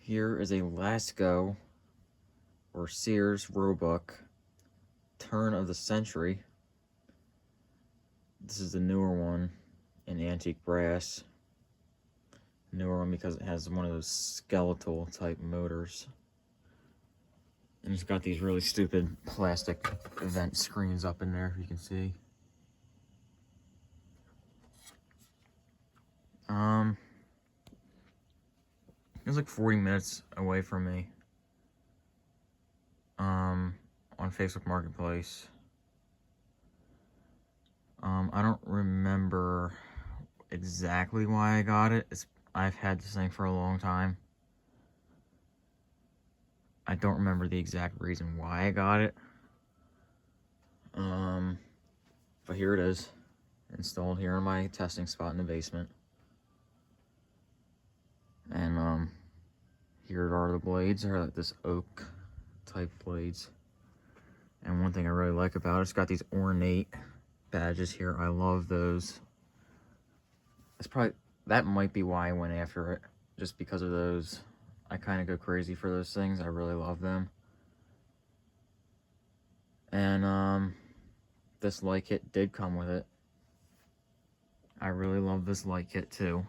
Here is a Lasso or Sears Roebuck turn of the century. This is the newer one in antique brass. Newer one because it has one of those skeletal type motors. And it's got these really stupid plastic vent screens up in there, you can see. It was like 40 minutes away from me. On Facebook Marketplace. I don't remember exactly why I got it. I've had this thing for a long time. I don't remember the exact reason why I got it. But here it is, installed here in my testing spot in the basement. And here are the blades. They're like this oak type blades. And one thing I really like about it's got these ornate badges here. I love those. That might be why I went after it, just because of those. I kind of go crazy for those things. I really love them. And this light kit did come with it. I really love this light kit too.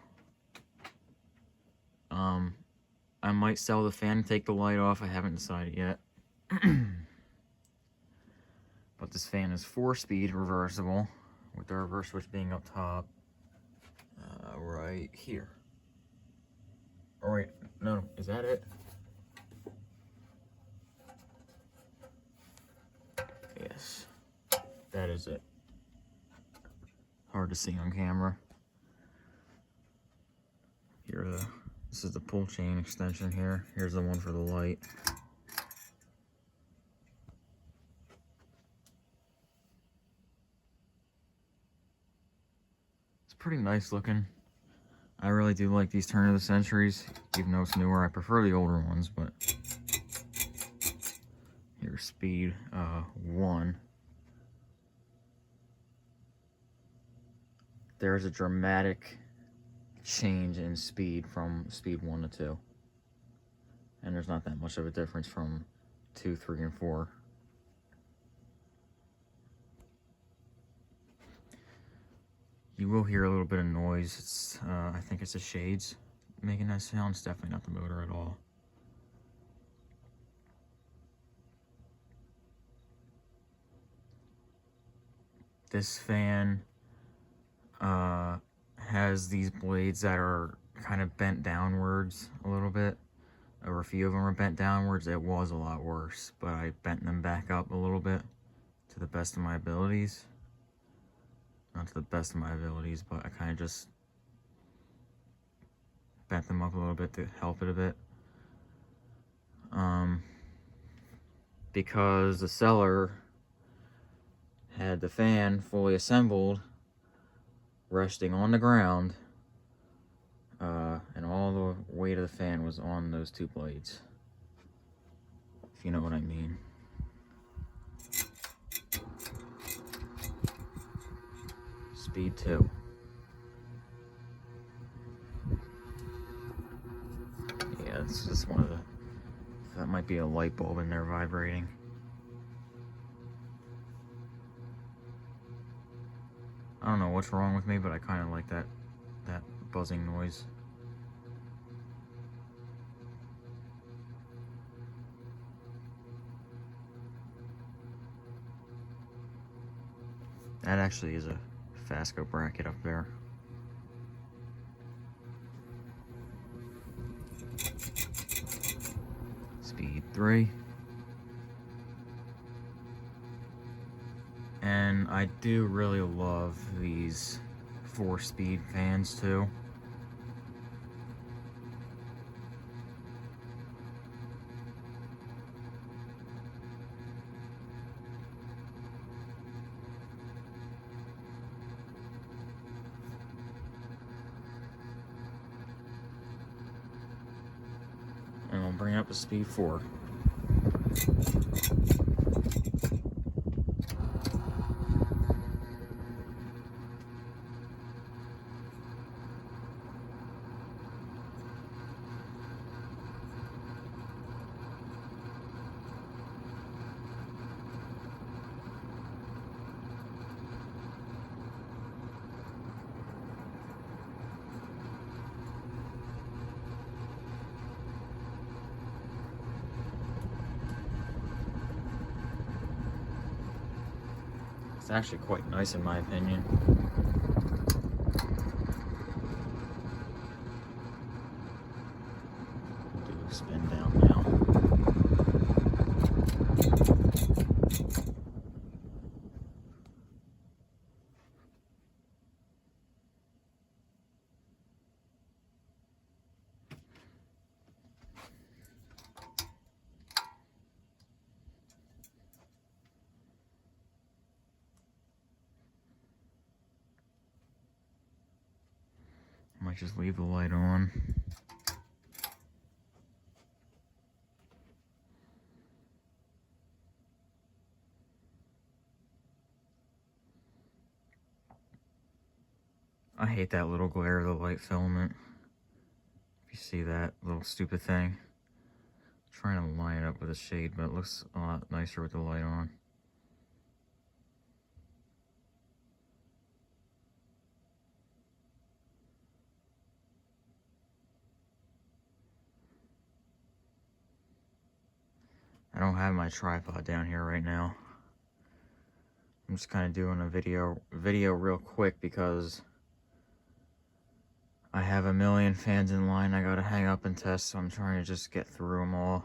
I might sell the fan and take the light off. I haven't decided yet. But this fan is 4-speed reversible, with the reverse switch being up top. Right here. Oh wait, no, is that it? Yes, that is it. Hard to see on camera. This is the pull chain extension here. Here's the one for the light. It's pretty nice looking. I really do like these turn of the centuries, even though it's newer. I prefer the older ones, but here's speed 1. There's a dramatic change in speed from speed 1 to 2. And there's not that much of a difference from 2, 3, and 4. You will hear a little bit of noise. It's I think it's the shades making that sound. It's definitely not the motor at all. This fan has these blades that are kind of bent downwards a little bit. Or a few of them are bent downwards. It was a lot worse, but I bent them back up a little bit to the best of my abilities. Not to the best of my abilities, but I kind of just bent them up a little bit to help it a bit. Because the seller had the fan fully assembled, resting on the ground, and all the weight of the fan was on those 2 blades, if you know what I mean. Speed 2. Yeah, it's just one of the... That might be a light bulb in there vibrating. I don't know what's wrong with me, but I kind of like that buzzing noise. That actually is a Fasco bracket up there. Speed 3. And I do really love these 4-speed fans too. And we'll bring up to speed 4. It's actually quite nice in my opinion. Do a spin down now. I might just leave the light on. I hate that little glare of the light filament. If you see that little stupid thing. I'm trying to line it up with a shade, but it looks a lot nicer with the light on. I don't have my tripod down here right now. I'm just kind of doing a video real quick because I have a million fans in line I gotta hang up and test, so I'm trying to just get through them all.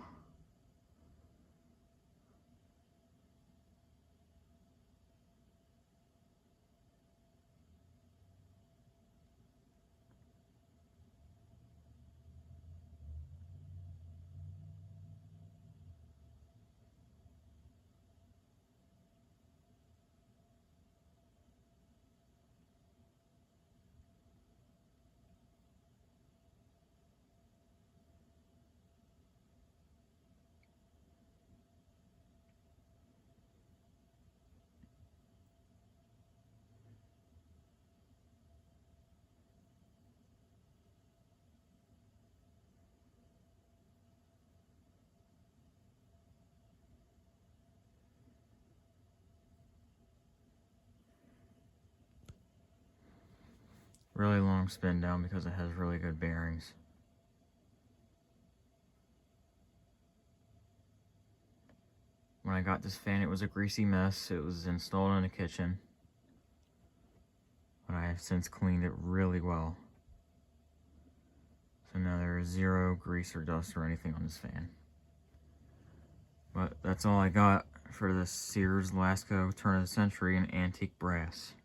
Really long spin down because it has really good bearings. When I got this fan, it was a greasy mess. It was installed in the kitchen, but I have since cleaned it really well. So now there is zero grease or dust or anything on this fan. But that's all I got for this Sears Lasso Turn of the Century in antique brass.